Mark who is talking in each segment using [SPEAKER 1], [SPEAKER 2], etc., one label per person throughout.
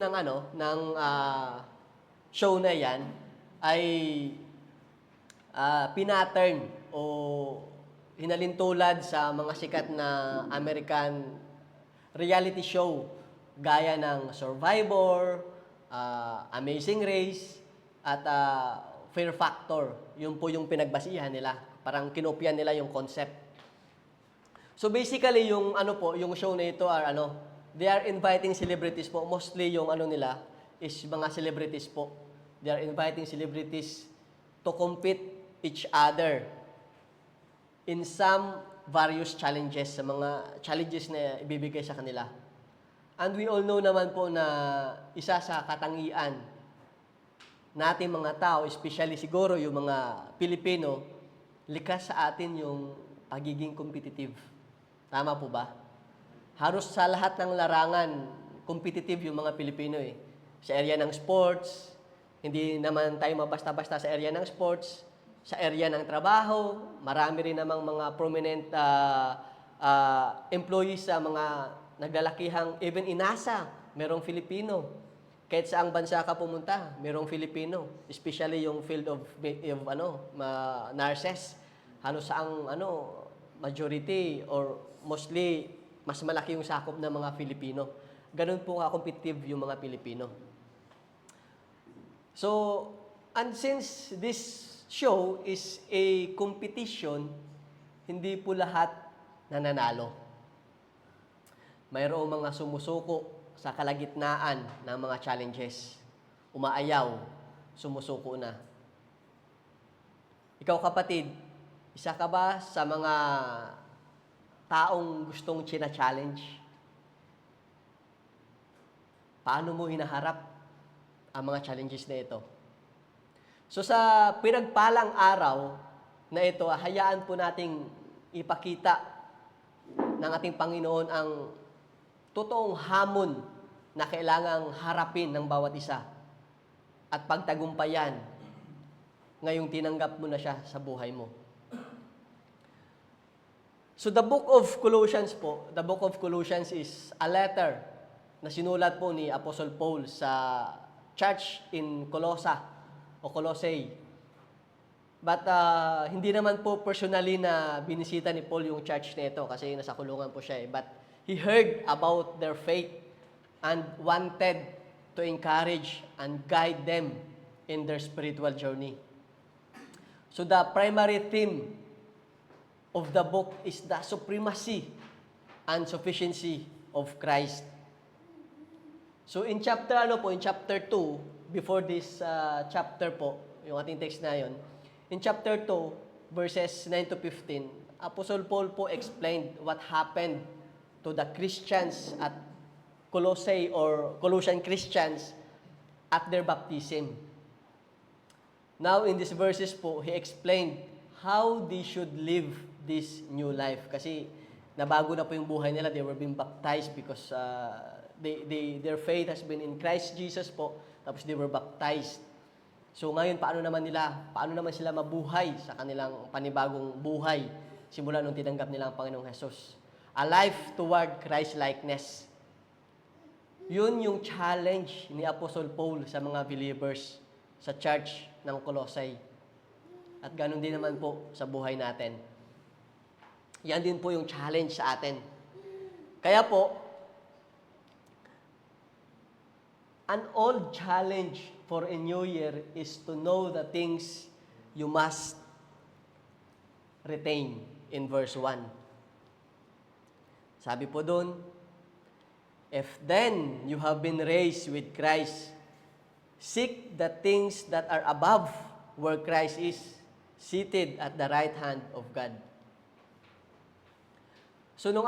[SPEAKER 1] ng show na 'yan ay pinattern o hinalintulad sa mga sikat na American reality show gaya ng Survivor, Amazing Race, at Fear Factor. Yun po yung pinagbasihan nila. Parang kinopya nila yung concept. So basically, yung show na ito they are inviting celebrities po. Mostly yung nila is mga celebrities po. They are inviting celebrities to compete each other in some various challenges, sa mga challenges na ibibigay sa kanila. And we all know naman po na isa sa katangian natin mga tao, especially siguro yung mga Pilipino, likas sa atin yung pagiging competitive. Tama po ba? Halos sa lahat ng larangan, competitive yung mga Pilipino eh. Sa area ng sports, hindi naman tayo mabasta-basta sa area ng sports. Sa area ng trabaho, marami rin namang mga prominent employees sa mga naglalakihang, even in NASA, merong Filipino. Kahit saang bansa ka pumunta, merong Filipino. Especially yung field of nurses. Halos saang majority or mostly mas malaki yung sakop ng mga Filipino. Ganun po ka-competitive yung mga Pilipino. So, and since this show is a competition, hindi po lahat nananalo. Mayroong mga sumusuko sa kalagitnaan ng mga challenges. Umaayaw, sumusuko na. Ikaw kapatid, isa ka ba sa mga taong gustong china-challenge? Paano mo hinaharap ang mga challenges na ito? So sa pinagpalang araw na ito, hayaan po nating ipakita ng ating Panginoon ang totoong hamon na kailangang harapin ng bawat isa at pagtagumpayan ngayong tinanggap mo na siya sa buhay mo. So the book of Colossians is a letter na sinulat po ni Apostle Paul sa church in Colossae. But hindi naman po personally na binisita ni Paul yung church na ito kasi nasa kulungan po siya eh. But he heard about their faith and wanted to encourage and guide them in their spiritual journey. So the primary theme of the book is the supremacy and sufficiency of Christ. So in chapter 2, before this chapter po, yung ating text na yon, in chapter 2, verses 9 to 15, Apostle Paul po explained what happened to the Christians at Colossae or Colossian Christians at their baptism. Now, in these verses po, he explained how they should live this new life. Kasi nabago na po yung buhay nila. They were being baptized because their faith has been in Christ Jesus po. Tapos they were baptized. So ngayon, paano naman sila mabuhay sa kanilang panibagong buhay simula nung tinanggap nila ang Panginoong Jesus? A life toward Christ-likeness. Yun yung challenge ni Apostle Paul sa mga believers sa church ng Colossae. At ganun din naman po sa buhay natin. Yan din po yung challenge sa atin. Kaya po, an old challenge for a new year is to know the things you must retain in verse 1. Sabi po doon, if then you have been raised with Christ, seek the things that are above where Christ is, seated at the right hand of God. So nung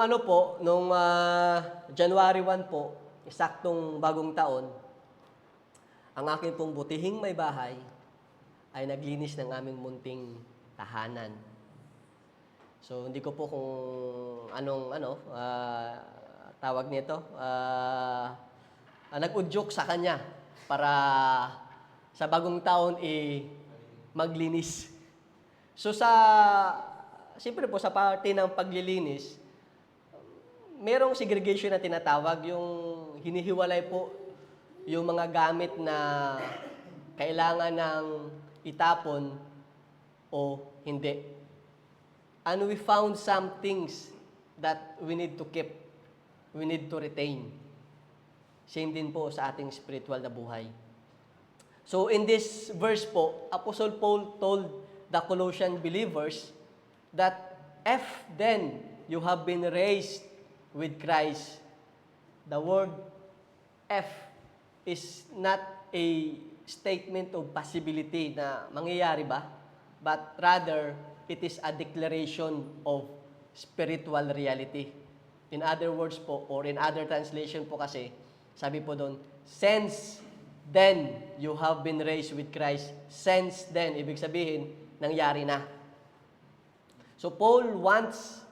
[SPEAKER 1] January 1 po, saktong bagong taon, ang akin pong butihing may bahay ay naglinis ng aming munting tahanan. So hindi ko po kung tawag nito, nag-udyok sa kanya para sa bagong taon maglinis. So siyempre po sa parte ng paglilinis, merong segregation na tinatawag, yung hinihiwalay po yung mga gamit na kailangan ng itapon o hindi. And we found some things that we need to keep, we need to retain. Same din po sa ating spiritual na buhay. So in this verse po, Apostle Paul told the Colossian believers that if then you have been raised with Christ, the word if is not a statement of possibility na mangyayari ba, but rather it is a declaration of spiritual reality. In other words po, or in other translation po kasi, sabi po doon, since then you have been raised with Christ. Since then, ibig sabihin, nangyari na. So Paul wants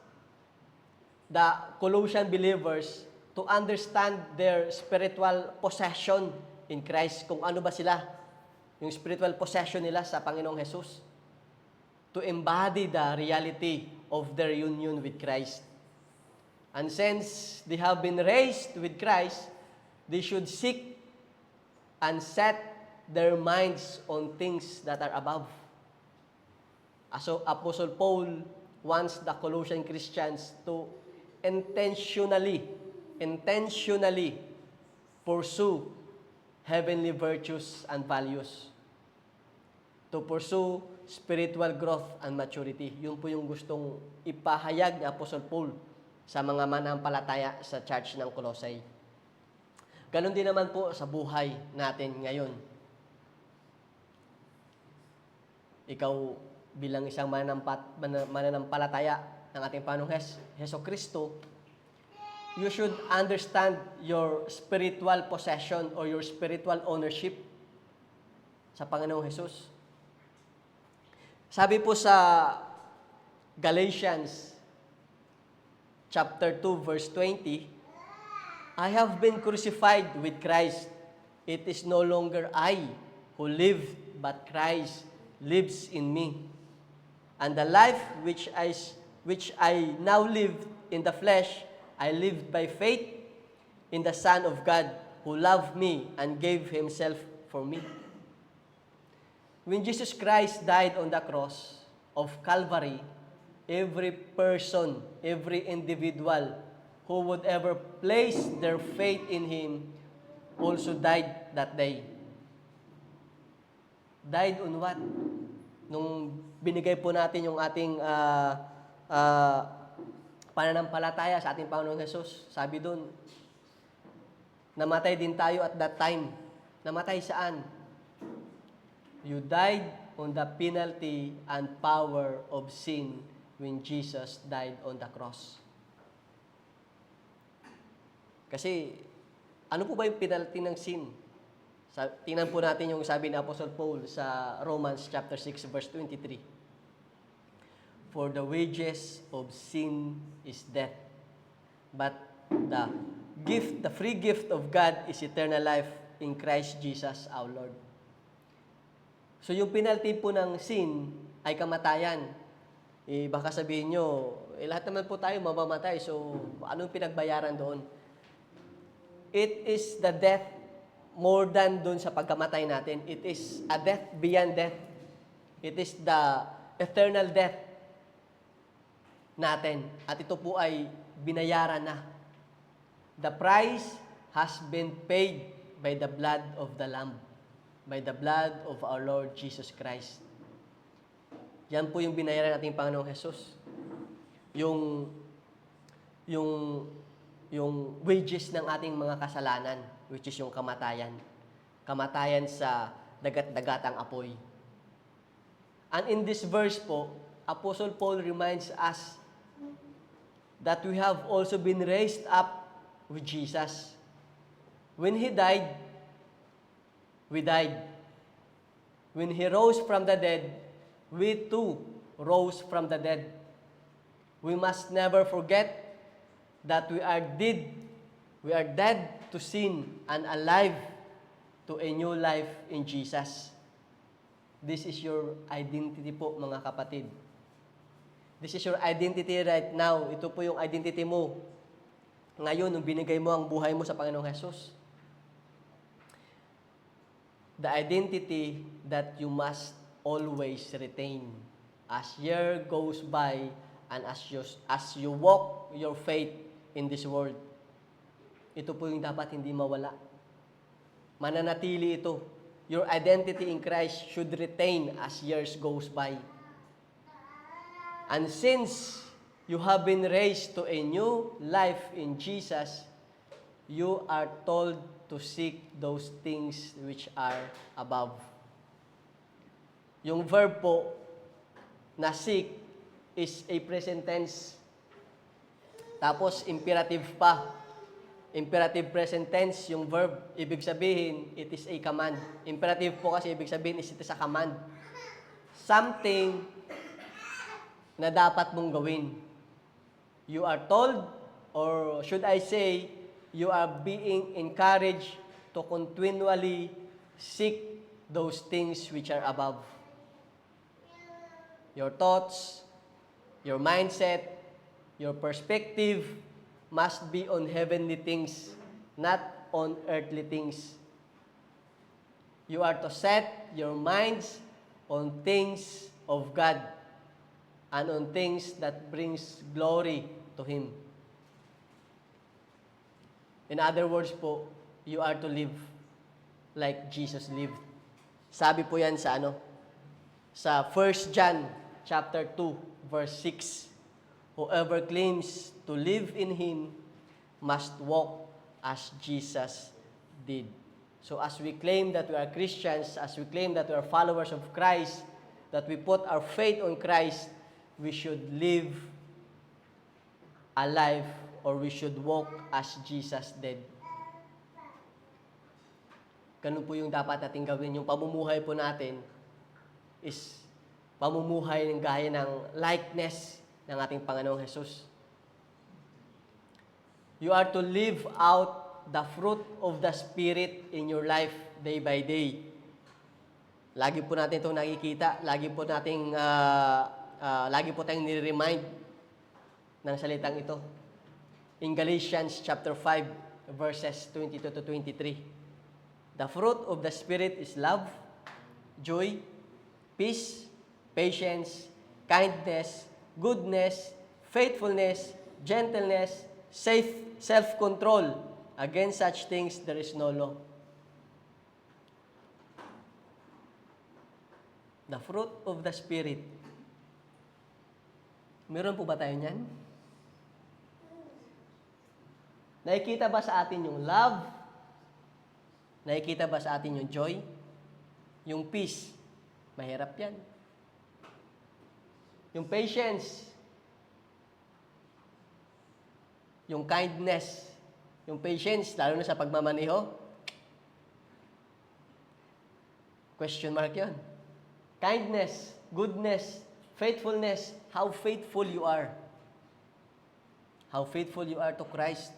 [SPEAKER 1] the Colossian believers to understand their spiritual possession in Christ. Kung ano ba sila, yung spiritual possession nila sa Panginoong Jesus. To embody the reality of their union with Christ. And since they have been raised with Christ, they should seek and set their minds on things that are above. So Apostle Paul wants the Colossian Christians to intentionally pursue heavenly virtues and values. To pursue spiritual growth and maturity. Yun po yung gustong ipahayag ni Apostle Paul sa mga manampalataya sa church ng Colossae. Ganon din naman po sa buhay natin ngayon. Ikaw bilang isang mananampalataya ng ating Panginoong Hesus Kristo, you should understand your spiritual possession or your spiritual ownership sa Panginoong Hesus. Sabi po sa Galatians chapter 2 verse 20, I have been crucified with Christ. It is no longer I who live, but Christ lives in me. And the life which I now live in the flesh, I live by faith in the Son of God who loved me and gave Himself for me. When Jesus Christ died on the cross of Calvary, every person, every individual who would ever place their faith in Him also died that day. Died on what? Nung binigay po natin yung ating pananampalataya sa ating Panginoong Jesus, sabi doon, namatay din tayo at that time. Namatay saan? You died on the penalty and power of sin when Jesus died on the cross. Kasi, ano po ba yung penalty ng sin? Tingnan po natin yung sabi ni Apostle Paul sa Romans chapter 6 verse 23. For the wages of sin is death, but the free gift of God is eternal life in Christ Jesus our Lord. So yung penalty po ng sin ay kamatayan. Baka sabihin nyo, lahat naman po tayo mamamatay, so anong pinagbayaran doon? It is the death more than doon sa pagkamatay natin. It is a death beyond death. It is the eternal death natin. At ito po ay binayaran na. The price has been paid by the blood of the Lamb, by the blood of our Lord Jesus Christ. Yan po yung binayaran nating Panginoong Jesus. Yung wages ng ating mga kasalanan, which is yung kamatayan. Kamatayan sa dagat-dagatang apoy. And in this verse po, Apostle Paul reminds us that we have also been raised up with Jesus. When He died, we died. When He rose from the dead, we too rose from the dead. We must never forget that we are dead to sin and alive to a new life in Jesus. This is your identity po, mga kapatid. This is your identity right now. Ito po yung identity mo ngayon nung binigay mo ang buhay mo sa Panginoong Jesus. the identity that you must always retain as year goes by and as you walk your faith in this world. Ito po yung dapat hindi mawala. Mananatili ito. Your identity in Christ should retain as years goes by. And since you have been raised to a new life in Jesus, you are told to seek those things which are above. Yung verb po na seek is a present tense. Tapos imperative pa. Imperative present tense yung verb. Ibig sabihin, it is a command. Imperative po kasi ibig sabihin is it is a command. Something na dapat mong gawin. You are told, or should I say, you are being encouraged to continually seek those things which are above. Your thoughts, your mindset, your perspective must be on heavenly things, not on earthly things. You are to set your minds on things of God and on things that brings glory to Him. In other words po, you are to live like Jesus lived. Sabi po yan sa sa 1 John chapter 2 verse 6. Whoever claims to live in Him must walk as Jesus did. So as we claim that we are Christians, as we claim that we are followers of Christ, that we put our faith on Christ, we should live a life, or we should walk as Jesus did. Ganun po yung dapat natin gawin. Yung pamumuhay po natin is pamumuhay ng gaya ng likeness ng ating Panginoong Jesus. You are to live out the fruit of the Spirit in your life day by day. Lagi po natin itong nakikita, lagi po tayong nire-remind ng salitang ito. In Galatians chapter 5 verses 22 to 23. The fruit of the Spirit is love, joy, peace, patience, kindness, goodness, faithfulness, gentleness, self-control. Against such things there is no law. The fruit of the Spirit. Meron po ba tayo niyan? Nakikita ba sa atin yung love? Nakikita ba sa atin yung joy? Yung peace? Mahirap yan. Yung patience, yung kindness, yung patience, lalo na sa pagmamaneho, question mark yun. Kindness, goodness, faithfulness, how faithful you are. How faithful you are to Christ.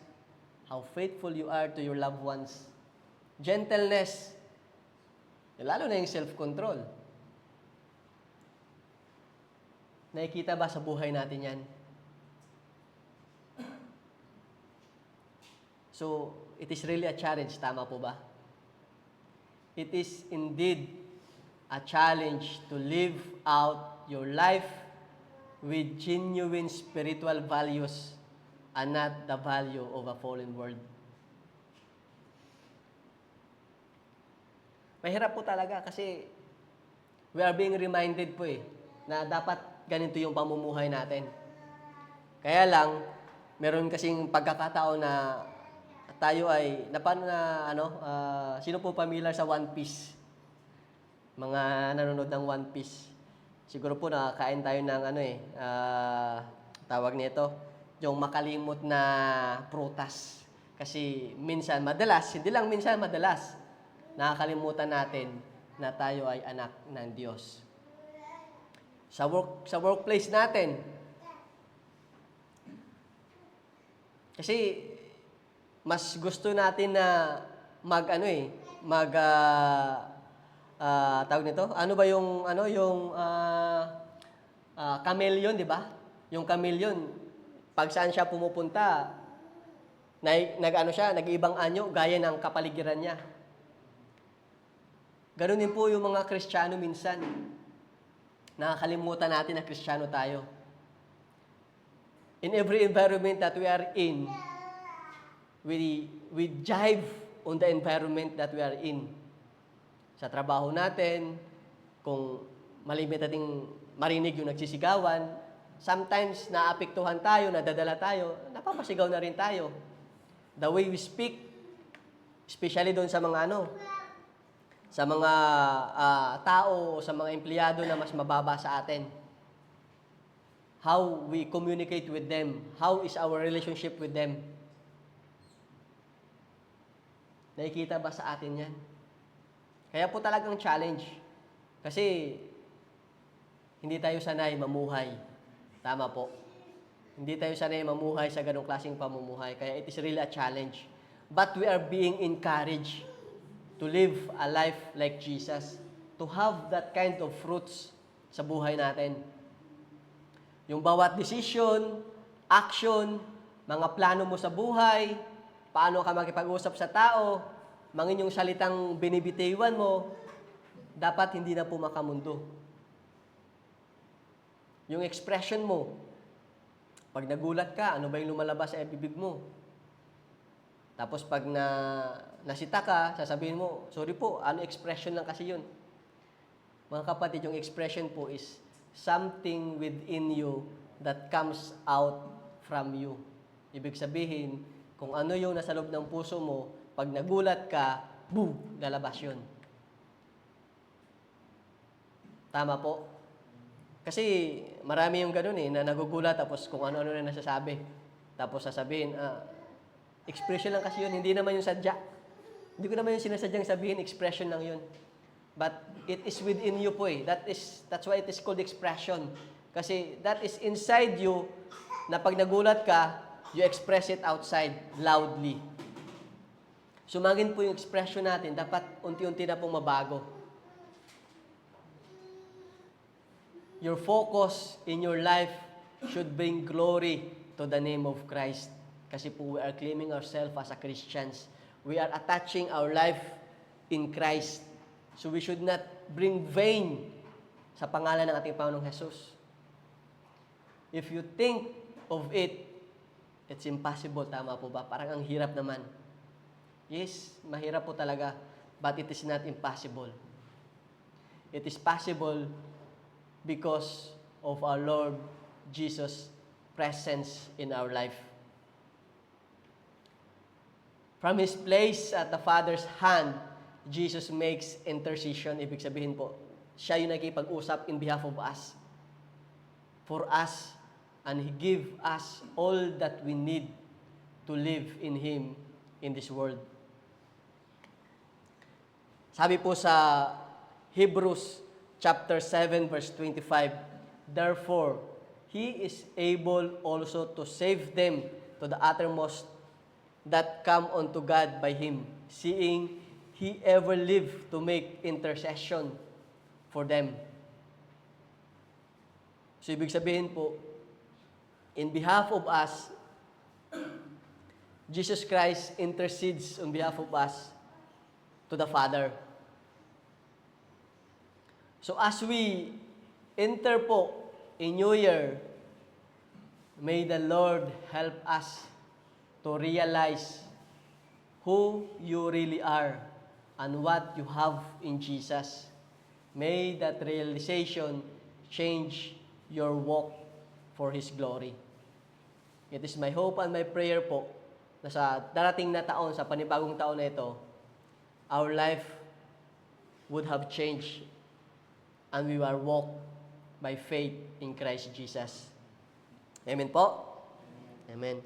[SPEAKER 1] How faithful you are to your loved ones. Gentleness, lalo na yung self-control. Nakikita ba sa buhay natin yan? So, it is really a challenge. Tama po ba? It is indeed a challenge to live out your life with genuine spiritual values and not the value of a fallen world. Mahirap po talaga kasi we are being reminded po na dapat ganito yung pamumuhay natin. Kaya lang, meron kasing pagkakataon na tayo ay, sino po familiar sa One Piece? Mga nanonood ng One Piece. Siguro po nakakain tayo ng tawag nito, yung makalimot na prutas. Kasi minsan, madalas, hindi lang minsan, madalas, nakakalimutan natin na tayo ay anak ng Diyos. Sa workplace natin. Kasi mas gusto natin na tawag nito, ano ba yung chameleon, di ba? Yung chameleon, pag saan siya pumupunta, nag-ibang anyo gaya ng kapaligiran niya. Ganun din po yung mga Kristiyano minsan. Nakakalimutan natin na Kristiyano tayo. In every environment that we are in, we jive on the environment that we are in. Sa trabaho natin, kung malimit nating marinig yung nagsisigawan, sometimes naapektuhan tayo, nadadala tayo, napapasigaw na rin tayo. The way we speak, especially doon sa mga sa mga tao, sa mga empleyado na mas mababa sa atin. How we communicate with them, how is our relationship with them. Nakikita ba sa atin yan? Kaya po talagang challenge. Kasi hindi tayo sanay mamuhay. Tama po. Hindi tayo sanay mamuhay sa ganong klaseng pamumuhay. Kaya it is really a challenge. But we are being encouraged to live a life like Jesus. To have that kind of fruits sa buhay natin. Yung bawat decision, action, mga plano mo sa buhay, paano ka makipag-usap sa tao, mga inyong salitang binibitiwan mo, dapat hindi na po makamundo. Yung expression mo, pag nagulat ka, ano ba yung lumalabas sa bibig mo? Tapos pag nasita ka, sasabihin mo, sorry po, ano expression lang kasi yun. Mga kapatid, yung expression po is something within you that comes out from you. Ibig sabihin, kung ano yung nasa loob ng puso mo, pag nagulat ka, boom, lalabas yun. Tama po. Kasi marami yung ganun na nagugulat tapos kung ano-ano na nasasabi. Tapos sasabihin, expression lang kasi yun, hindi naman yung sadya. Hindi ko naman yung sinasadyang sabihin, expression lang yun. But it is within you po That's why it is called expression. Kasi that is inside you na pag nagulat ka, you express it outside loudly. Sumagin po yung expression natin, dapat unti-unti na pong mabago. Your focus in your life should bring glory to the name of Christ. Kasi po we are claiming ourselves as a Christians. We are attaching our life in Christ. So we should not bring vain sa pangalan ng ating Panginoong Jesus. If you think of it, it's impossible. Tama po ba? Parang ang hirap naman. Yes, mahirap po talaga. But it is not impossible. It is possible because of our Lord Jesus' presence in our life. From His place at the Father's hand, Jesus makes intercession. Ibig sabihin po, siya yung nagkipag-usap in behalf of us. For us. And He give us all that we need to live in Him in this world. Sabi po sa Hebrews chapter 7 verse 25, therefore, He is able also to save them to the uttermost that come unto God by Him, seeing He ever lived to make intercession for them. So, ibig sabihin po, in behalf of us, Jesus Christ intercedes on behalf of us to the Father. So, as we enter po in New Year, may the Lord help us to realize who you really are and what you have in Jesus. May that realization change your walk for His glory. It is my hope and my prayer po na sa darating na taon, sa panibagong taon na ito, our life would have changed and we will walk by faith in Christ Jesus. Amen po? Amen.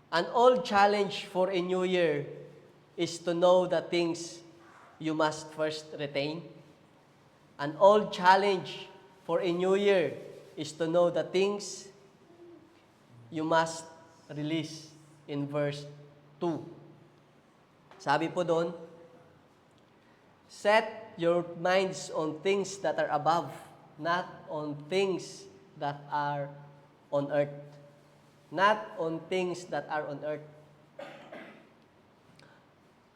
[SPEAKER 1] An old challenge for a new year is to know the things you must first retain. An old challenge for a new year is to know the things you must release in verse 2. Sabi po doon, set your minds on things that are above, not on things that are on earth. Not on things that are on earth.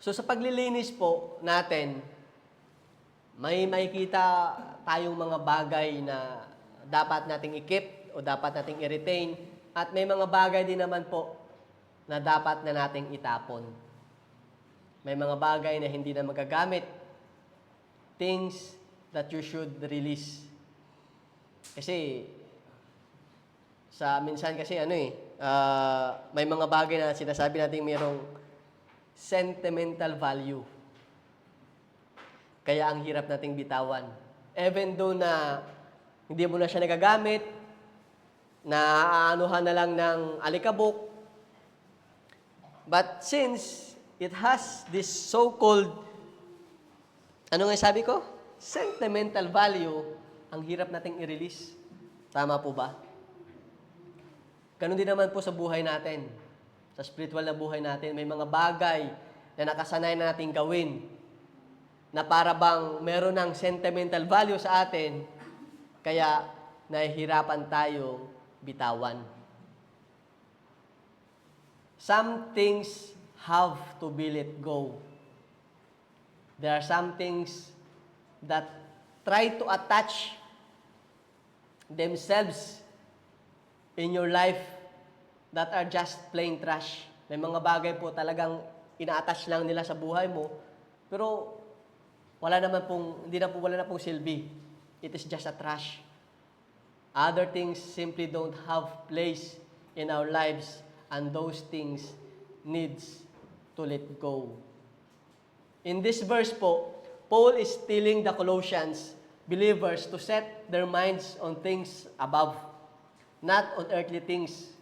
[SPEAKER 1] So sa paglilinis po natin, may makikita tayong mga bagay na dapat nating i-keep o dapat nating i-retain at may mga bagay din naman po na dapat na nating itapon. May mga bagay na hindi na magagamit, things that you should release. Kasi minsan kasi may mga bagay na sinasabi natin mayroong sentimental value. Kaya ang hirap nating bitawan. Even though na hindi mo na siya nagagamit, na aanuhan na lang ng alikabok, but since it has this so-called, ano nga sabi ko? Sentimental value, ang hirap nating i-release. Tama po ba? Ganun din naman po sa buhay natin. Sa spiritual na buhay natin, may mga bagay na nakasanay na nating gawin na para bang meron ng sentimental value sa atin, kaya nahihirapan tayong bitawan. Some things have to be let go. There are some things that try to attach themselves in your life that are just plain trash. May mga bagay po talagang ina-attach lang nila sa buhay mo, pero wala na pong silbi. It is just a trash. Other things simply don't have place in our lives, and those things needs to let go. In this verse po, Paul is telling the Colossians believers to set their minds on things above, not on earthly things.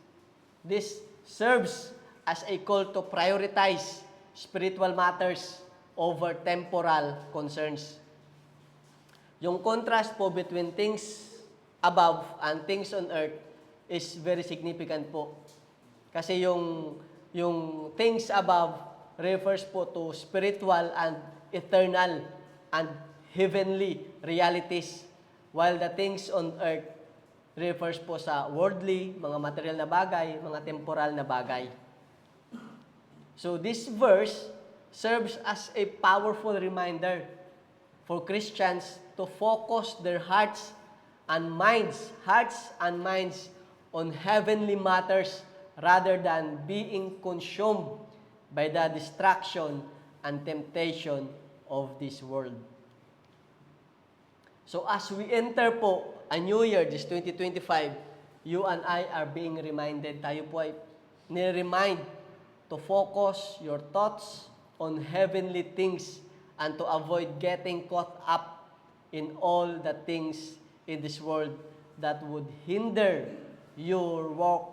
[SPEAKER 1] This serves as a call to prioritize spiritual matters over temporal concerns. Yung contrast po between things above and things on earth is very significant po. Kasi yung things above refers po to spiritual and eternal and heavenly realities, while the things on earth refers po sa worldly, mga material na bagay, mga temporal na bagay. So this verse serves as a powerful reminder for Christians to focus their hearts and minds on heavenly matters rather than being consumed by the distraction and temptation of this world. So as we enter po a new year, this 2025, you and I are being reminded, tayo po ay nire-remind to focus your thoughts on heavenly things and to avoid getting caught up in all the things in this world that would hinder your walk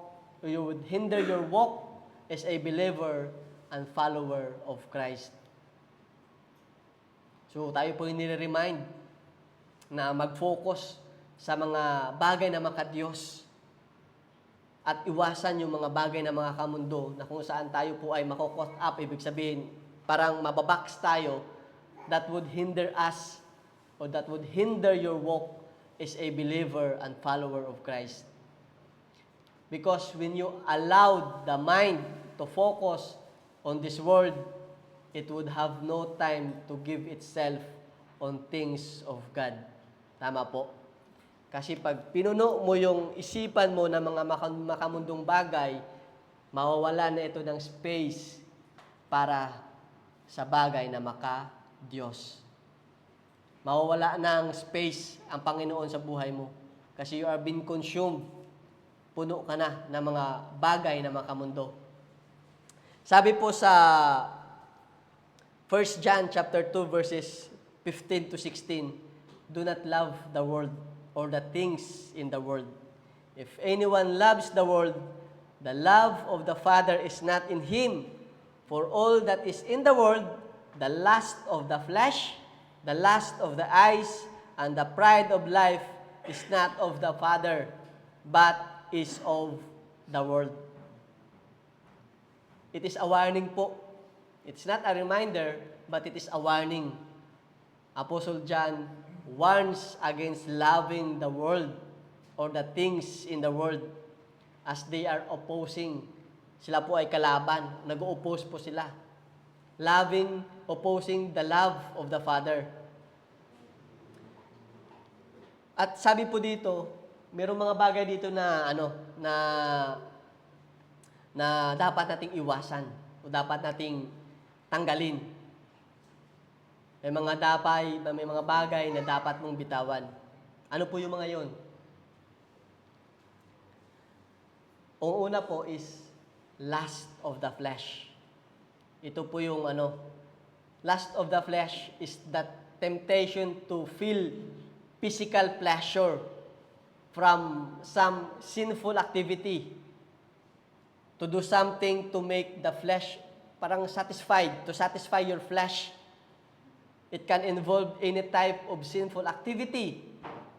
[SPEAKER 1] as a believer and follower of Christ. So tayo po yung nire-remind na mag-focus sa mga bagay na maka-Diyos at iwasan yung mga bagay na mga kamundo na kung saan tayo po ay mako-caught up, ibig sabihin parang mababox tayo, that would hinder us or that would hinder your walk as a believer and follower of Christ. Because when you allowed the mind to focus on this world, it would have no time to give itself on things of God. Tama po. Kasi pag pinuno mo yung isipan mo ng mga makamundong bagay, mawawala na ito ng space para sa bagay na maka-Diyos. Mawawala ng space ang Panginoon sa buhay mo. Kasi you are being consumed. Puno ka na ng mga bagay na makamundo. Sabi po sa 1 John chapter 2 verses 15 to 16, do not love the world or the things in the world. If anyone loves the world, the love of the Father is not in him. For all that is in the world, the lust of the flesh, the lust of the eyes, and the pride of life is not of the Father, but is of the world. It is a warning po. It's not a reminder, but it is a warning. Apostle John warns against loving the world or the things in the world as they are opposing. Sila po ay kalaban. Nag-oppose po sila. Loving, opposing the love of the Father. At sabi po dito, mayroong mga bagay dito na na dapat nating iwasan o dapat nating tanggalin. May mga bagay na dapat mong bitawan. Ano po yung mga yon? Ang una po is lust of the flesh. Ito po yung lust of the flesh is that temptation to feel physical pleasure from some sinful activity, to do something to make the flesh parang satisfied, to satisfy your flesh. It can involve any type of sinful activity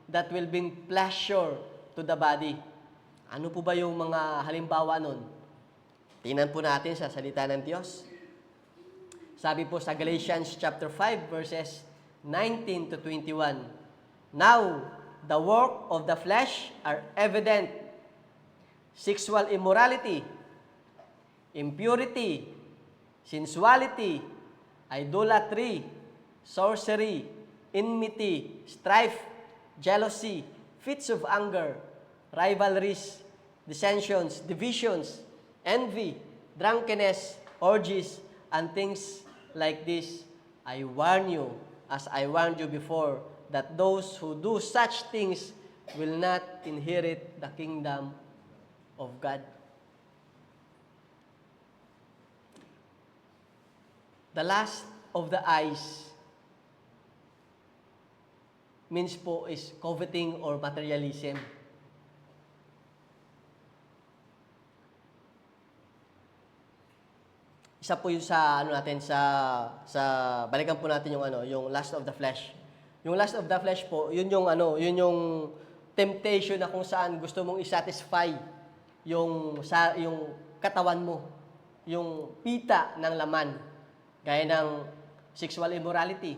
[SPEAKER 1] that will bring pleasure to the body. Ano po ba yung mga halimbawa nun? Tingnan po natin sa salita ng Diyos. Sabi po sa Galatians chapter 5 verses 19 to 21. Now, the work of the flesh are evident: sexual immorality, impurity, sensuality, idolatry, sorcery, enmity, strife, jealousy, fits of anger, rivalries, dissensions, divisions, envy, drunkenness, orgies, and things like this. I warn you, as I warned you before, that those who do such things will not inherit the kingdom of God. The lust of the eyes means po is coveting or materialism. Isa po yun sa balikan po natin yung lust of the flesh. Yung lust of the flesh po, yun yung temptation na kung saan gusto mong i-satisfy yung katawan mo, yung pita ng laman, gaya ng sexual immorality.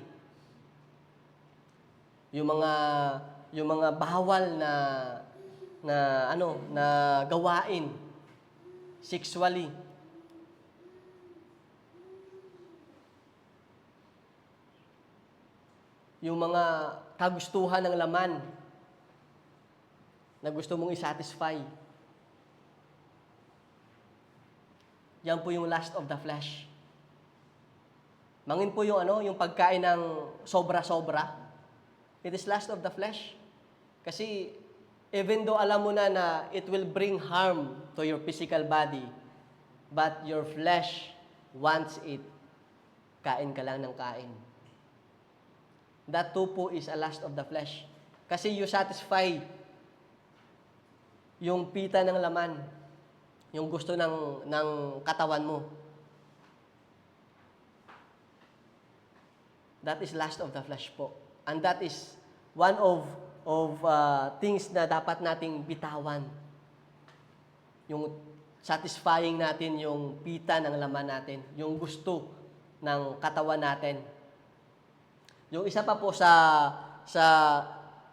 [SPEAKER 1] Yung mga bawal na gawain sexually. Yung mga kagustuhan ng laman na gusto mong i-satisfy. Yan po yung lust of the flesh. Mangin po yung pagkain ng sobra-sobra. It is lust of the flesh. Kasi even though alam mo na it will bring harm to your physical body, but your flesh wants it, kain ka lang ng kain. That too po is a lust of the flesh. Kasi you satisfy yung pita ng laman, yung gusto ng katawan mo. That is lust of the flesh po. And that is one of things na dapat nating bitawan. Yung satisfying natin yung pita ng laman natin, yung gusto ng katawan natin. Yung isa pa po sa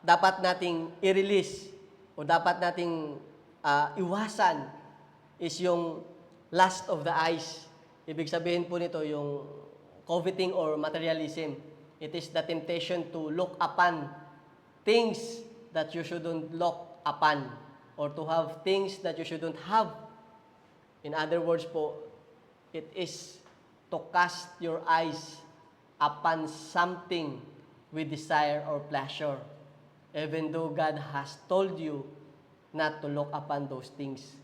[SPEAKER 1] dapat nating i-release o dapat nating iwasan is yung lust of the eyes. Ibig sabihin po nito yung coveting or materialism. It is the temptation to look upon things that you shouldn't look upon or to have things that you shouldn't have. In other words po, it is to cast your eyes upon something with desire or pleasure, even though God has told you not to look upon those things.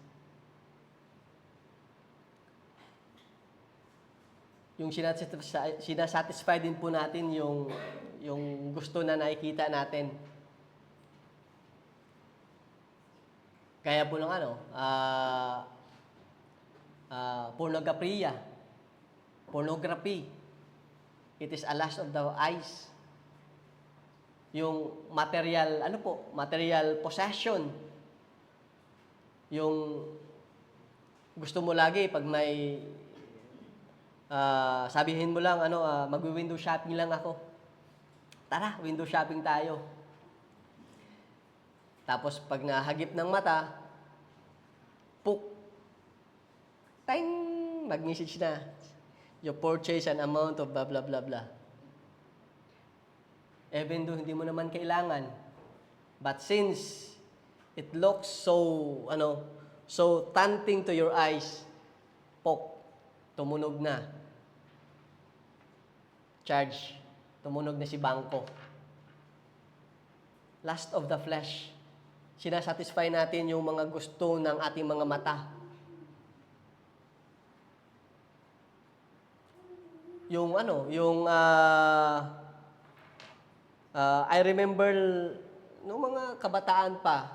[SPEAKER 1] Yung sinasatisfy din po natin yung gusto na nakikita natin. Kaya po ng pornography. It is a lust of the eyes. Yung material possession. Yung gusto mo lagi pag may sabihin mo lang magwi-window shopping lang ako. Tara, window shopping tayo. Tapos pag nahagip ng mata, puk. Ting, mag-message na. you purchase an amount of blah, blah, blah, blah. Even though hindi mo naman kailangan. But since it looks so, so tempting to your eyes, tumunog na. Charge, tumunog na si bangko. Lust of the flesh. Sinasatisfy natin yung mga gusto ng ating mga mata. I remember nung mga kabataan pa,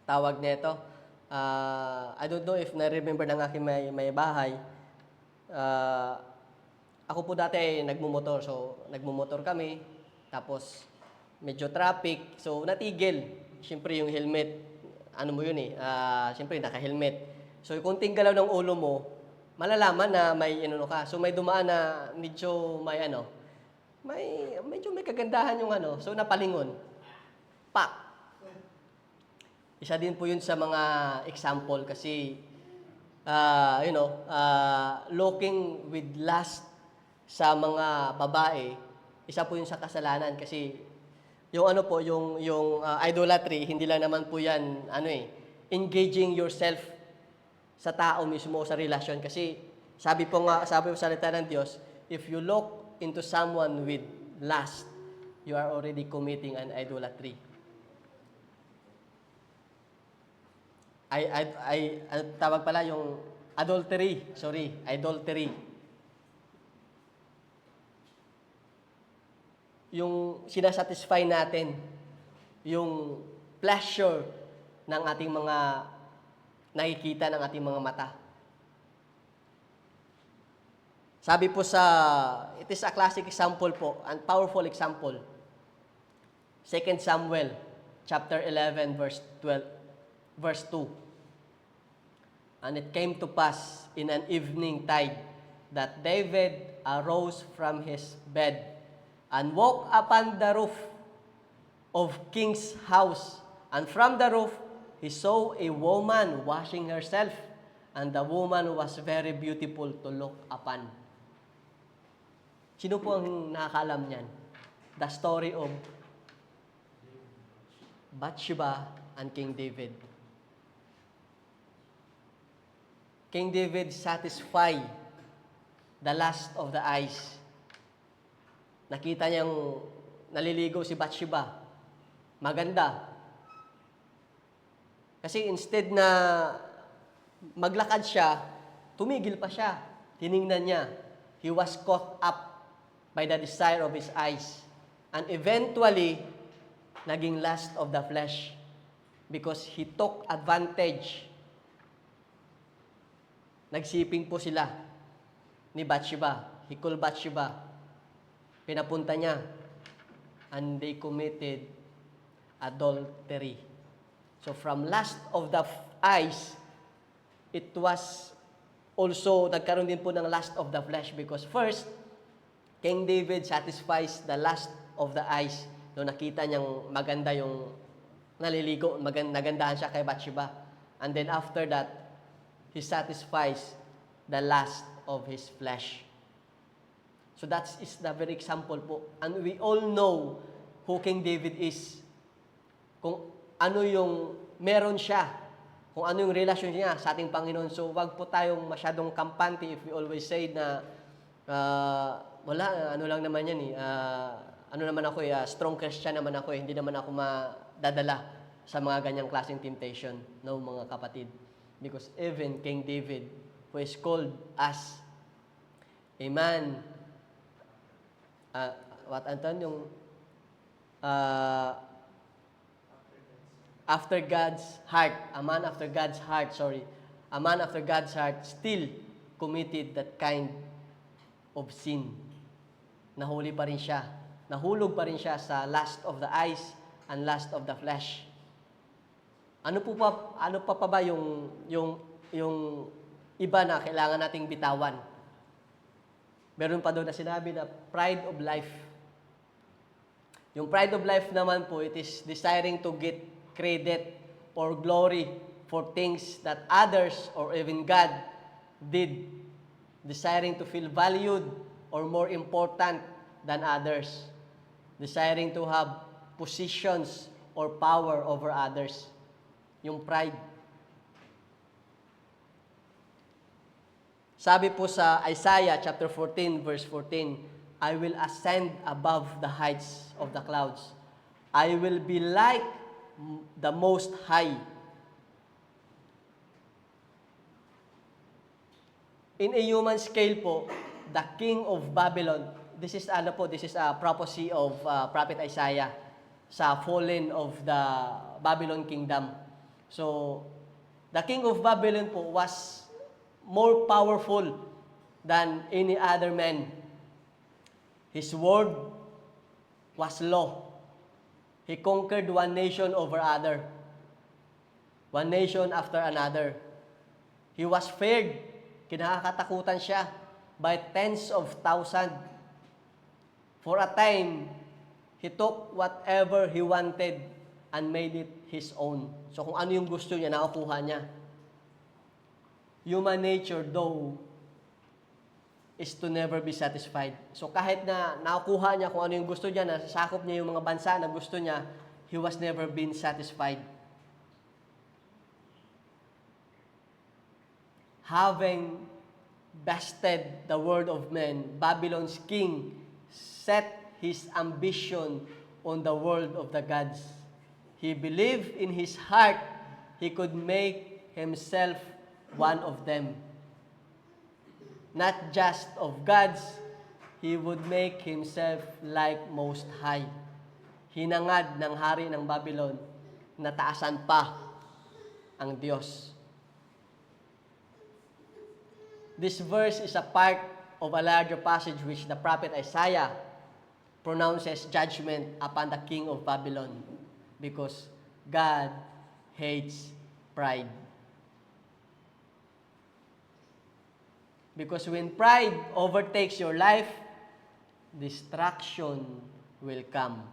[SPEAKER 1] tawag nito, I don't know if na-remember ng aking may bahay. Ako po dati ay nagmumotor. So, nagmumotor kami. Tapos, medyo traffic. So, natigil. Siyempre, yung helmet, ano mo yun eh. Siyempre, naka-helmet. So, yung kunting galaw ng ulo mo, malalaman na may ka. So, may dumaan na medyo medyo may kagandahan yung So, napalingon. Pak! Isa din po yun sa mga example kasi, looking with lust sa mga babae, isa po yun sa kasalanan kasi yung idolatry, hindi lang naman po yan, engaging yourself sa tao mismo, sa relasyon. Kasi sabi po sa salita ng Diyos, if you look into someone with lust, you are already committing an idolatry. Tawag pala yung adultery. Yung sinasatisfy natin, yung pleasure ng ating mga nakikita ng ating mga mata. Sabi po it is a classic example po, and powerful example. 2 Samuel, chapter 11, verse 2. And it came to pass in an evening tide that David arose from his bed and walked upon the roof of king's house. And from the roof, he saw a woman washing herself, and the woman was very beautiful to look upon. Sino po ang nakakaalam niyan? The story of Bathsheba and King David. King David satisfied the lust of the eyes. Nakita niyang naliligo si Bathsheba. Maganda. Kasi instead na maglakad siya, tumigil pa siya. Tiningnan niya. He was caught up by the desire of his eyes. And eventually, naging lust of the flesh. Because he took advantage. Nagsiping po sila ni Bathsheba. He called Bathsheba. Pinapunta niya. And they committed adultery. So from lust of the eyes, it was also, nagkaroon din po ng lust of the flesh. Because first, King David satisfies the lust of the eyes. No, nakita niyang maganda yung naliligo, nagandahan siya kay Bathsheba. And then after that, he satisfies the lust of his flesh. So that is the very example po. And we all know who King David is. Kung ano yung meron siya. Kung ano yung relasyon niya sa ating Panginoon. So wag po tayong masyadong kampante if we always say na wala, ano lang naman yan strong Christian naman ako hindi naman ako madadala sa mga ganyang klaseng temptation, no, mga kapatid. Because even King David, who is called as a man, after God's heart, a man after God's heart, still committed that kind of sin. Nahulog pa rin siya sa lust of the eyes and lust of the flesh. Ano pa ba yung iba na kailangan nating bitawan? Meron pa doon na sinabi na pride of life. Yung pride of life naman po, it is desiring to get credit or glory for things that others or even God did desiring to feel valued or more important than others, desiring to have positions or power over others. Yung pride. Sabi po sa Isaiah chapter 14 verse 14, I will ascend above the heights of the clouds. I will be like the Most High. In a human scale po, the king of Babylon, this is a prophecy of Prophet Isaiah sa fallen of the Babylon kingdom. So, the king of Babylon po was more powerful than any other man. His word was law. He conquered one nation over other. One nation after another. He was feared. Kinakatakutan siya by tens of thousands. For a time, he took whatever he wanted and made it his own. So kung ano yung gusto niya, nakukuha niya. Human nature, though, is to never be satisfied. So kahit na nakukuha niya kung ano yung gusto niya, nasasakop niya yung mga bansa na gusto niya, he was never been satisfied. Having bested the word of men, Babylon's king set his ambition on the world of the gods. He believed in his heart he could make himself one of them. Not just of gods, he would make himself like Most High. Hinangad ng hari ng Babylon na taasan pa ang Diyos. This verse is a part of a larger passage which the prophet Isaiah pronounces judgment upon the king of Babylon because God hates pride. Because when pride overtakes your life, distraction will come.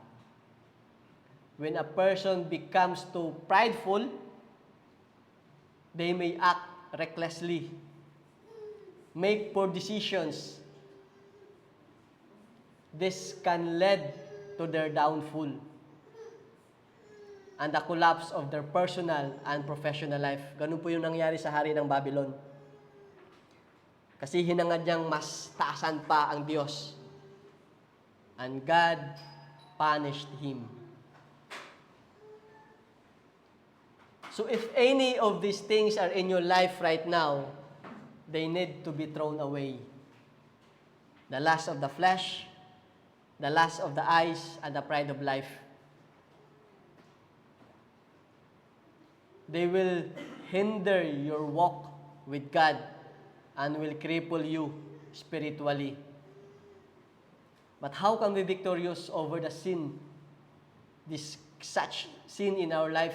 [SPEAKER 1] When a person becomes too prideful, they may act recklessly, make poor decisions. This can lead to their downfall and the collapse of their personal and professional life. Ganun po yung nangyari sa hari ng Babylon. Kasi hinangad niyang mas taasan pa ang Diyos. And God punished him. So if any of these things are in your life right now, they need to be thrown away. The lust of the flesh, the lust of the eyes, and the pride of life. They will hinder your walk with God and will cripple you spiritually. But how can we be victorious over the sin, this such sin in our life?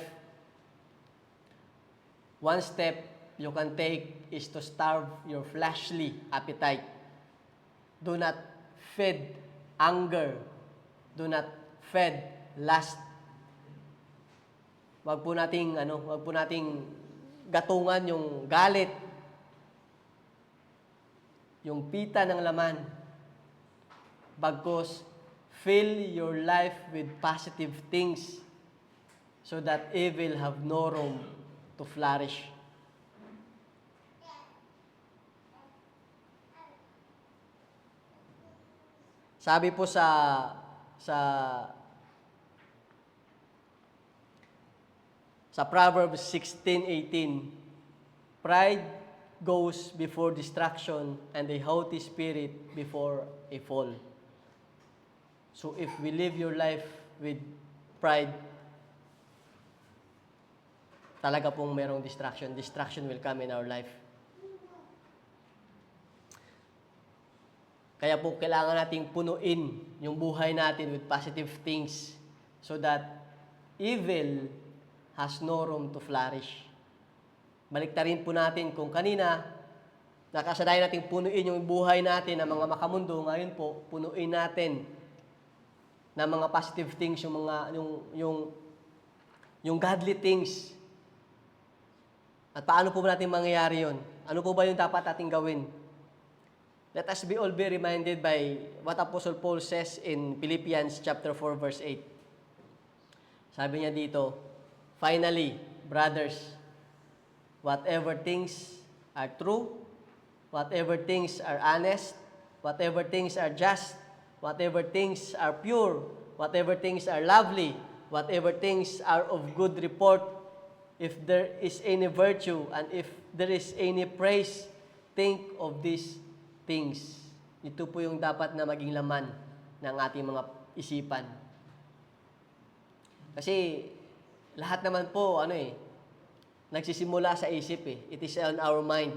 [SPEAKER 1] One step you can take is to starve your fleshly appetite. Do not feed anger. Do not feed lust. Wag po nating gatungan yung galit, yung pita ng laman. Bagkus, fill your life with positive things so that evil have no room to flourish. Sabi po sa Proverbs 16:18, pride goes before destruction and a haughty spirit before a fall. So if we live your life with pride, talaga pong merong distraction. Distraction will come in our life. Kaya po kailangan nating punuin yung buhay natin with positive things so that evil has no room to flourish. Baliktarin po natin kung kanina, nakasanayan nating punuin yung buhay natin ng mga makamundo, ngayon po, punuin natin ng mga positive things, yung godly things. At paano po natin mangyayari yun? Ano po ba yung dapat nating gawin? Let us be all be reminded by what Apostle Paul says in Philippians chapter 4 verse 8. Sabi niya dito, "Finally, brothers, whatever things are true, whatever things are honest, whatever things are just, whatever things are pure, whatever things are lovely, whatever things are of good report, if there is any virtue and if there is any praise, think of these things." Ito po yung dapat na maging laman ng ating mga isipan. Kasi lahat naman po, nagsisimula sa isip eh. It is on our mind.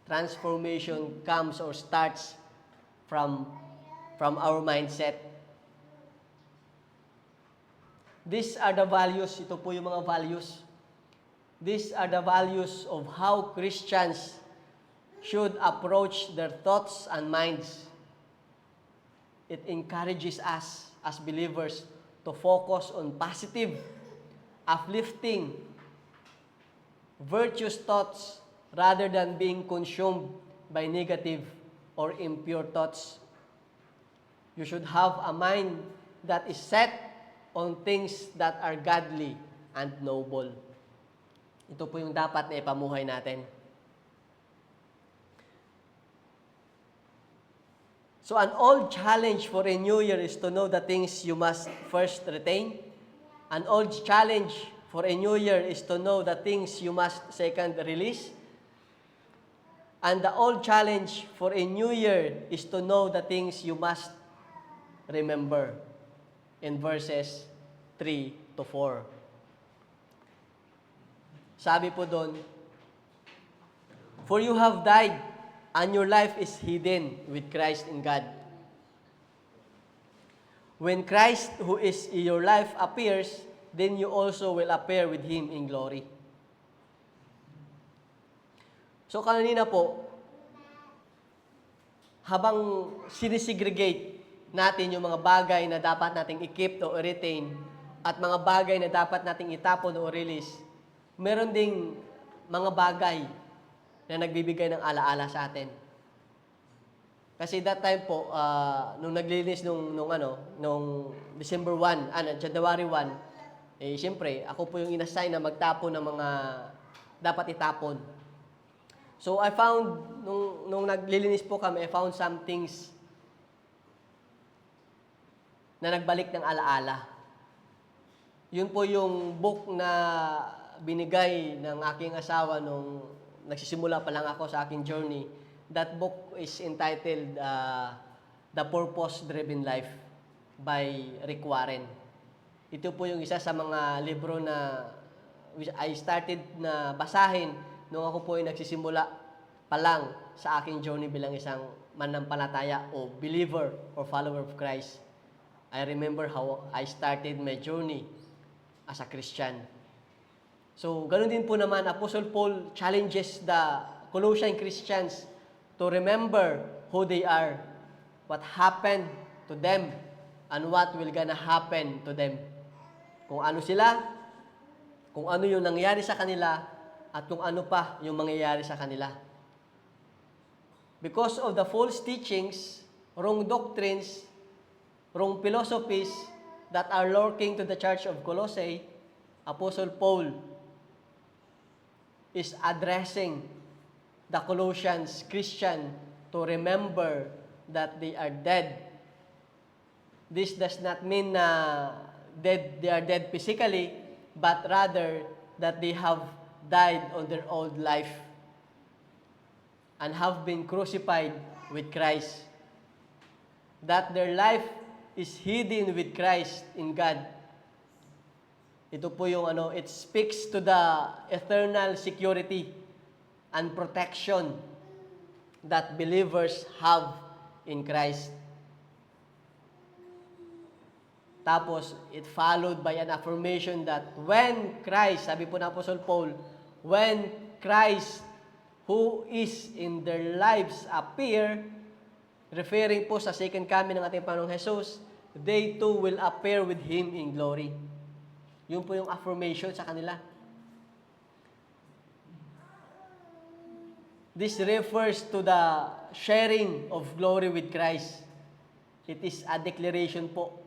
[SPEAKER 1] Transformation comes or starts from our mindset. These are the values, ito po yung mga values. These are the values of how Christians should approach their thoughts and minds. It encourages us as believers to focus on positive, uplifting, virtuous thoughts rather than being consumed by negative or impure thoughts. You should have a mind that is set on things that are godly and noble. Ito po yung dapat na ipamuhay natin. So an old challenge for a new year is to know the things you must first retain. An old challenge for a new year is to know the things you must second release. And the old challenge for a new year is to know the things you must remember. In verses 3 to 4. Sabi po doon, "For you have died, and your life is hidden with Christ in God. When Christ, who is in your life, appears, then you also will appear with Him in glory." So kanina po, habang sinisegregate natin yung mga bagay na dapat nating i-keep o i-retain at mga bagay na dapat nating itapon o release, meron ding mga bagay na nagbibigay ng alaala sa atin. Kasi that time po, nung naglinis nung December 1, January 1, siyempre, ako po yung inassign na magtapon ng mga dapat itapon. So I found, nung naglilinis po kami, I found some things na nagbalik ng alaala. Yun po yung book na binigay ng aking asawa nung nagsisimula pa lang ako sa aking journey. That book is entitled The Purpose-Driven Life by Rick Warren. Ito po yung isa sa mga libro na I started na basahin nung ako po ay nagsisimula pa lang sa aking journey bilang isang manampalataya o believer or follower of Christ. I remember how I started my journey as a Christian. So, ganun din po naman, Apostle Paul challenges the Colossian Christians to remember who they are, what happened to them, and what will gonna happen to them. Kung ano sila, kung ano yung nangyari sa kanila, at kung ano pa yung mangyayari sa kanila. Because of the false teachings, wrong doctrines, wrong philosophies that are lurking to the church of Colossae, Apostle Paul is addressing the Colossians Christian to remember that they are dead. This does not mean na they are dead physically, but rather that they have died on their old life and have been crucified with Christ. That their life is hidden with Christ in God. Ito po yung it speaks to the eternal security and protection that believers have in Christ. Tapos, it followed by an affirmation that when Christ, sabi po na Apostle Paul, when Christ, who is in their lives, appear, referring po sa second coming ng ating Panginoong Jesus, they too will appear with Him in glory. Yun po yung affirmation sa kanila. This refers to the sharing of glory with Christ. It is a declaration po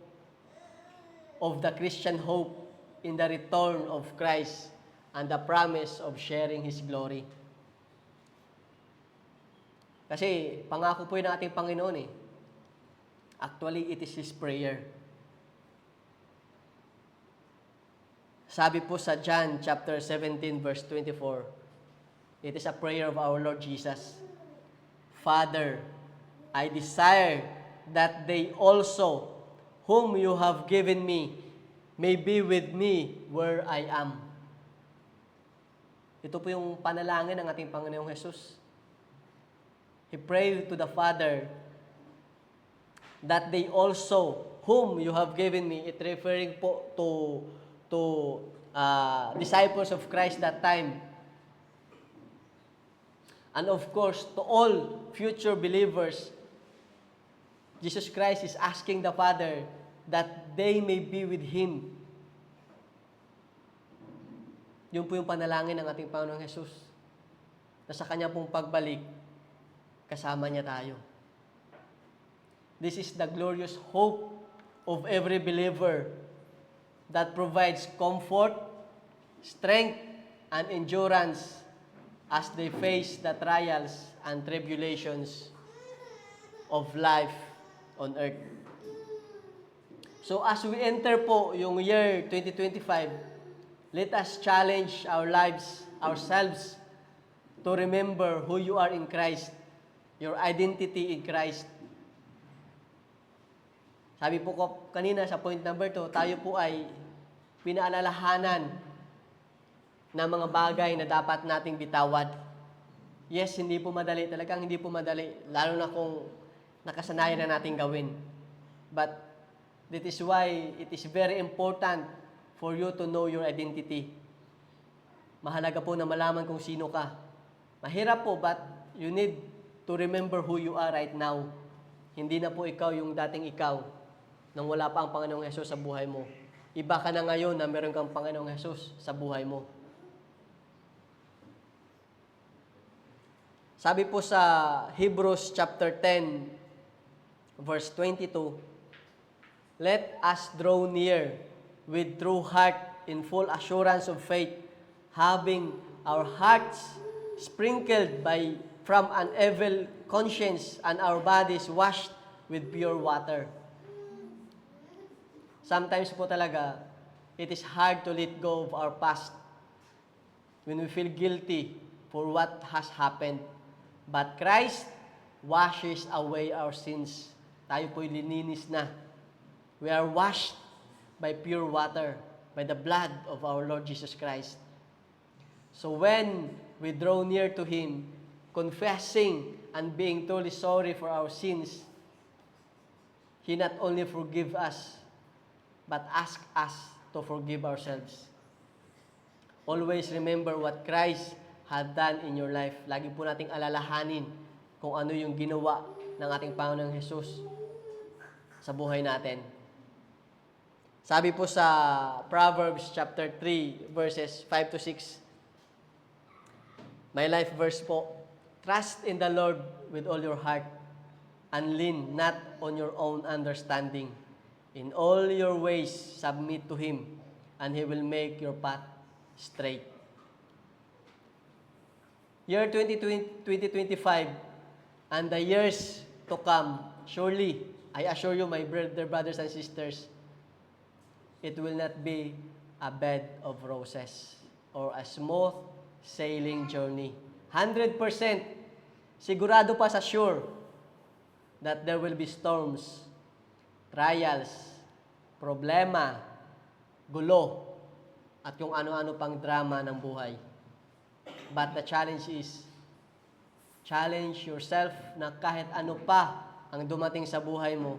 [SPEAKER 1] of the Christian hope in the return of Christ and the promise of sharing His glory. Kasi pangako po yun ng ating Panginoon eh. Actually, it is His prayer. Sabi po sa John chapter 17 verse 24, it is a prayer of our Lord Jesus. Father, I desire that they also, whom you have given me, may be with me where I am. Ito po yung panalangin ng ating Panginoong Jesus. He prayed to the Father that they also, whom you have given me, it referring po to disciples of Christ that time. And of course, to all future believers, Jesus Christ is asking the Father that they may be with Him. Yun po yung panalangin ng ating Panginoong Jesus. Na sa Kanya pong pagbalik, kasama niya tayo. This is the glorious hope of every believer that provides comfort, strength, and endurance as they face the trials and tribulations of life on earth. So as we enter po yung year 2025, let us challenge our lives, ourselves, to remember who you are in Christ, your identity in Christ. Sabi po ko kanina sa point number 2, tayo po ay pinaalalahanan na mga bagay na dapat nating bitawan. Yes, hindi po madali. Talagang hindi po madali. Lalo na kung nakasanayan na nating gawin. But that is why it is very important for you to know your identity. Mahalaga po na malaman kung sino ka. Mahirap po, but you need to remember who you are right now. Hindi na po ikaw yung dating ikaw nang wala pa ang Panginoong Hesus sa buhay mo. Iba ka na ngayon na meron kang Panginoong Hesus sa buhay mo. Sabi po sa Hebrews chapter 10, verse 22, let us draw near with true heart in full assurance of faith, having our hearts sprinkled from an evil conscience and our bodies washed with pure water. Sometimes po talaga, it is hard to let go of our past when we feel guilty for what has happened. But Christ washes away our sins. Tayo po'y lininis na. We are washed by pure water, by the blood of our Lord Jesus Christ. So when we draw near to Him, confessing and being truly sorry for our sins, He not only forgive us, but ask us to forgive ourselves. Always remember what Christ had done in your life. Lagi po nating alalahanin kung ano yung ginawa ng ating Panginoong Hesus sa buhay natin. Sabi po sa Proverbs chapter 3, verses 5 to 6, my life verse po, trust in the Lord with all your heart and lean not on your own understanding. In all your ways, submit to Him, and He will make your path straight. Year 2025 and the years to come, surely, I assure you, my brothers and sisters, it will not be a bed of roses or a smooth sailing journey. 100% sigurado pa sa sure that there will be storms, trials, problema, gulo, at yung ano-ano pang drama ng buhay. But the challenge is, challenge yourself na kahit ano pa ang dumating sa buhay mo,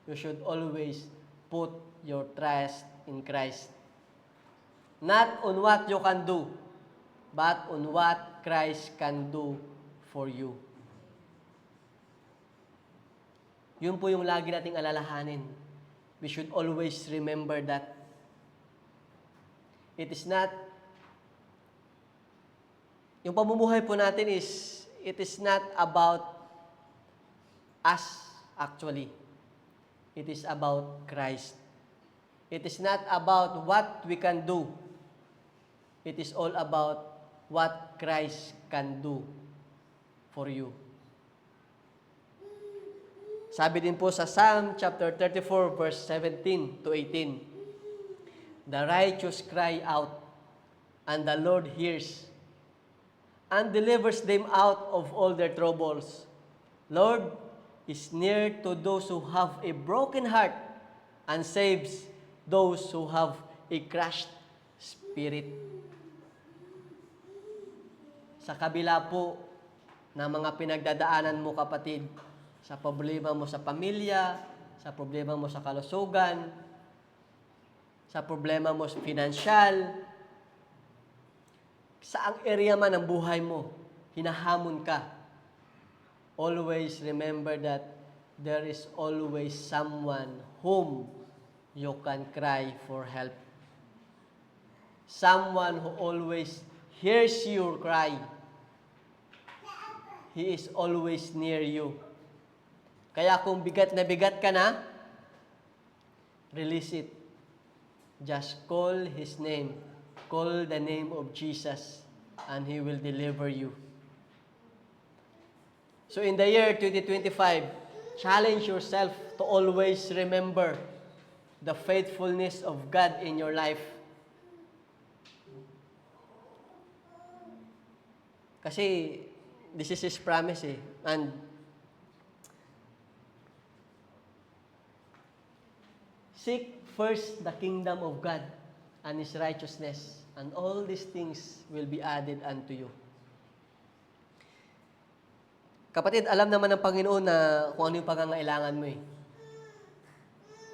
[SPEAKER 1] you should always put your trust in Christ. Not on what you can do, but on what Christ can do for you. Yun po yung lagi nating alalahanin. We should always remember that it is not, yung pamumuhay po natin is it is not about us actually. It is about Christ. It is not about what we can do. It is all about what Christ can do for you. Sabi din po sa Psalm chapter 34 verse 17 to 18, "The righteous cry out, and the Lord hears, and delivers them out of all their troubles. Lord is near to those who have a broken heart, and saves those who have a crushed spirit." Sa kabila po ng mga pinagdadaanan mo, kapatid, sa problema mo sa pamilya, sa problema mo sa kalusugan, sa problema mo sa financial, saang area man ng buhay mo, hinahamon ka, always remember that there is always someone whom you can cry for help. Someone who always hears your cry. He is always near you. Kaya kung bigat na bigat ka na, release it. Just call His name. Call the name of Jesus, and He will deliver you. So in the year 2025, challenge yourself to always remember the faithfulness of God in your life. Kasi this is His promise eh. And seek first the kingdom of God and His righteousness, and all these things will be added unto you. Kapatid, alam naman ng Panginoon na kung ano yung pangangailangan mo eh.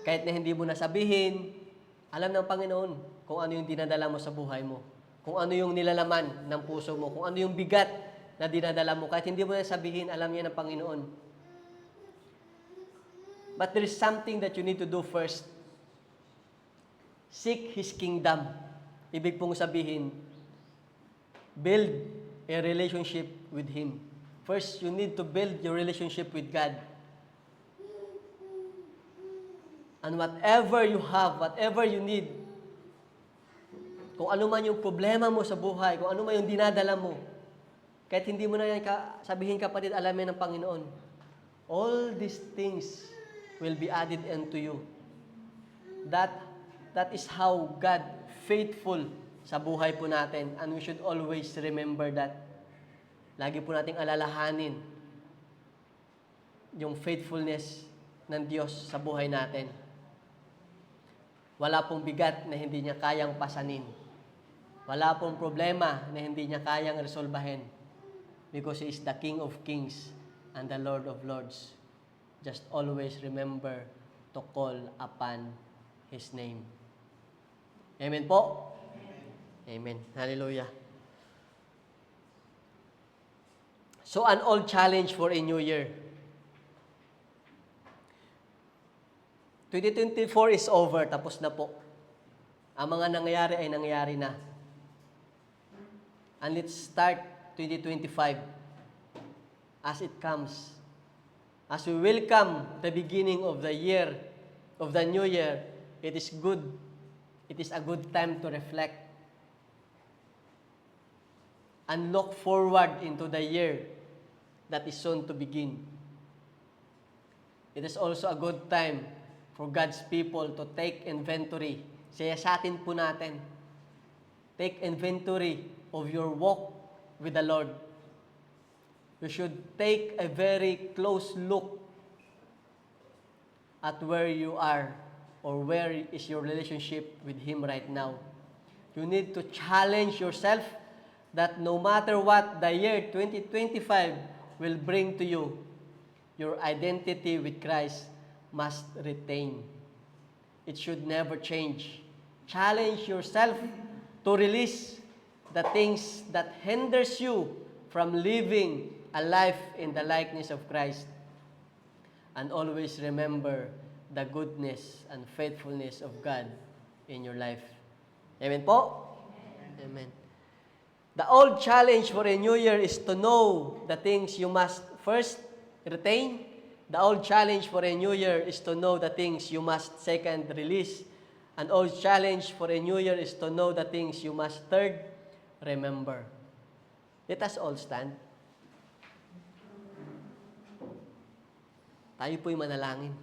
[SPEAKER 1] Kahit na hindi mo nasabihin, alam ng Panginoon kung ano yung dinadala mo sa buhay mo. Kung ano yung nilalaman ng puso mo. Kung ano yung bigat na dinadala mo. Kahit hindi mo nasabihin, alam niya ng Panginoon. But there is something that you need to do first. Seek His kingdom. Ibig pong sabihin, build a relationship with Him. First, you need to build your relationship with God. And whatever you have, whatever you need, kung ano man yung problema mo sa buhay, kung ano man yung dinadala mo, kahit hindi mo na yan sabihin, kapatid, alamin ng Panginoon, all these things will be added unto you. That is how God faithful sa buhay po natin, and we should always remember that. Lagi po nating alalahanin yung faithfulness ng Diyos sa buhay natin. Wala pong bigat na hindi niya kayang pasanin. Wala pong problema na hindi niya kayang resolbahin. Because He is the King of Kings and the Lord of Lords. Just always remember to call upon His name. Amen po? Amen. Hallelujah. So, an old challenge for a new year. 2024 is over, tapos na po. Ang mga nangyayari ay nangyayari na. And let's start 2025 as it comes. As we welcome the beginning of the year, of the new year, it is good. It is a good time to reflect and look forward into the year that is soon to begin. It is also a good time for God's people to take inventory. Siyasatin po natin. Take inventory of your walk with the Lord. You should take a very close look at where you are or where is your relationship with Him right now. You need to challenge yourself that no matter what the year 2025 will bring to you, your identity with Christ must retain. It should never change. Challenge yourself to release the things that hinders you from living a life in the likeness of Christ. And always remember the goodness and faithfulness of God in your life. Amen po? Amen. The old challenge for a new year is to know the things you must first retain. The old challenge for a new year is to know the things you must second release. An old challenge for a new year is to know the things you must third remember. Let us all stand. Tayo po'y manalangin.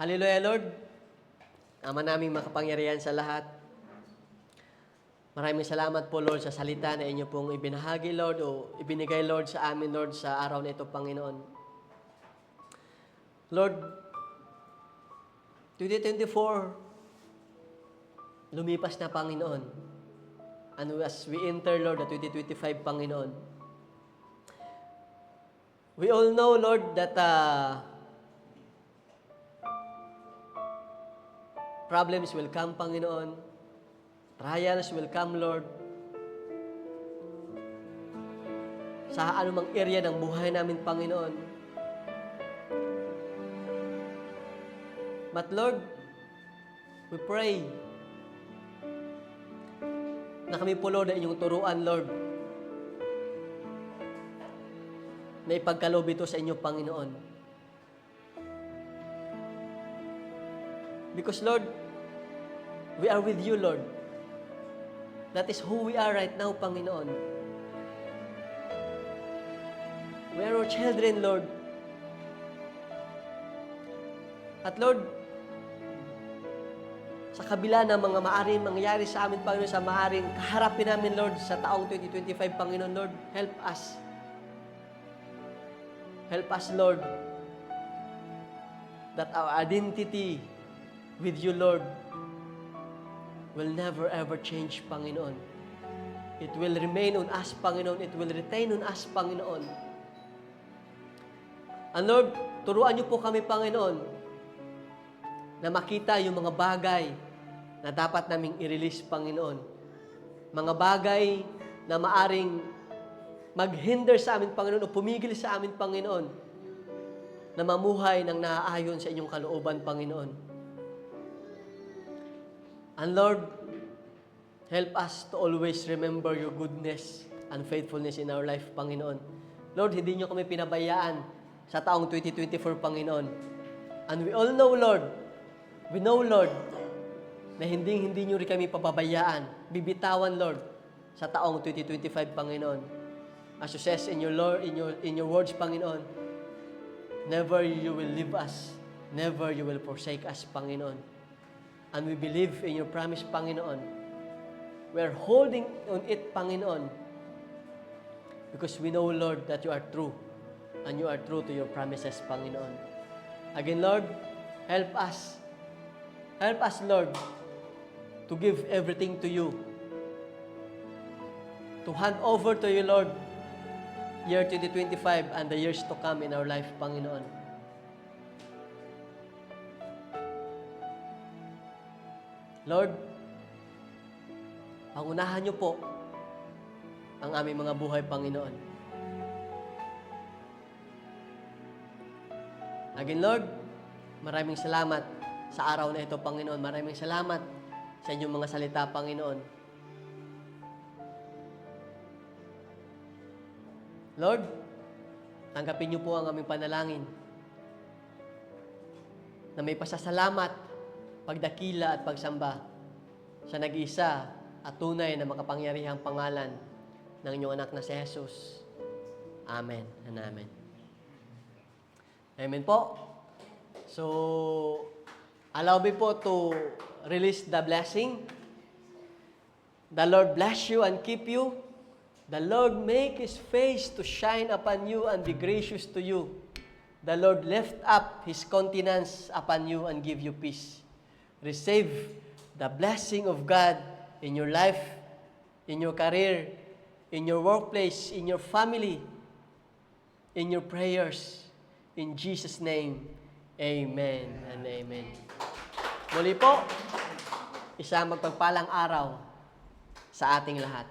[SPEAKER 1] Hallelujah, Lord. Ama naming makapangyarihan sa lahat. Maraming salamat po, Lord, sa salita na inyo pong ibinahagi, Lord, o ibinigay, Lord, sa amin, Lord, sa araw na ito, Panginoon. Lord, 2024, lumipas na, Panginoon. And as we enter, Lord, the 2025, Panginoon, we all know, Lord, that problems will come, Panginoon. Trials will come, Lord. Sa anumang area ng buhay namin, Panginoon. But Lord, we pray na kami po, Lord, ay inyong turuan, Lord, na ipagkaloob ito sa inyo, Panginoon. Because, Lord, we are with you, Lord. That is who we are right now, Panginoon. We are your children, Lord. At Lord, sa kabila ng mga maaring mangyari sa amin, Panginoon, sa maaring kaharapin namin, Lord, sa taong 2025, Panginoon, Lord, help us. Help us, Lord, that our identity with you, Lord, will never ever change, Panginoon. It will remain on us, Panginoon. It will retain on us, Panginoon. And Lord, turuan niyo po kami, Panginoon, na makita yung mga bagay na dapat naming i-release, Panginoon. Mga bagay na maaring maghinder sa amin, Panginoon, o pumigil sa amin, Panginoon, na mamuhay ng naaayon sa inyong kalooban, Panginoon. And Lord, help us to always remember your goodness and faithfulness in our life, Panginoon. Lord, hindi niyo kami pinabayaan sa taong 2024, Panginoon. And we all know, Lord, we know, Lord, na hindi niyo rin kami pababayaan, bibitawan, Lord, sa taong 2025, Panginoon. As you says in your words, Panginoon, never you will leave us, never you will forsake us, Panginoon. And we believe in your promise, Panginoon. We are holding on it, Panginoon, because we know, Lord, that you are true, and you are true to your promises, Panginoon. Again, Lord, help us. Help us, Lord, to give everything to you, to hand over to you, Lord, year 2025 and the years to come in our life, Panginoon. Lord, pangunahan niyo po ang aming mga buhay, Panginoon. Again, Lord, maraming salamat sa araw na ito, Panginoon. Maraming salamat sa inyong mga salita, Panginoon. Lord, tanggapin niyo po ang aming panalangin na may pasasalamat, pagdakila at pagsamba sa nag-iisa at tunay na makapangyarihang pangalan ng inyong anak na si Jesus. Amen and amen. Amen po. So, allow me po to release the blessing. The Lord bless you and keep you. The Lord make His face to shine upon you and be gracious to you. The Lord lift up His countenance upon you and give you peace. Receive the blessing of God in your life, in your career, in your workplace, in your family, in your prayers. In Jesus' name, amen and amen. Muli po, isang magpagpalang araw sa ating lahat.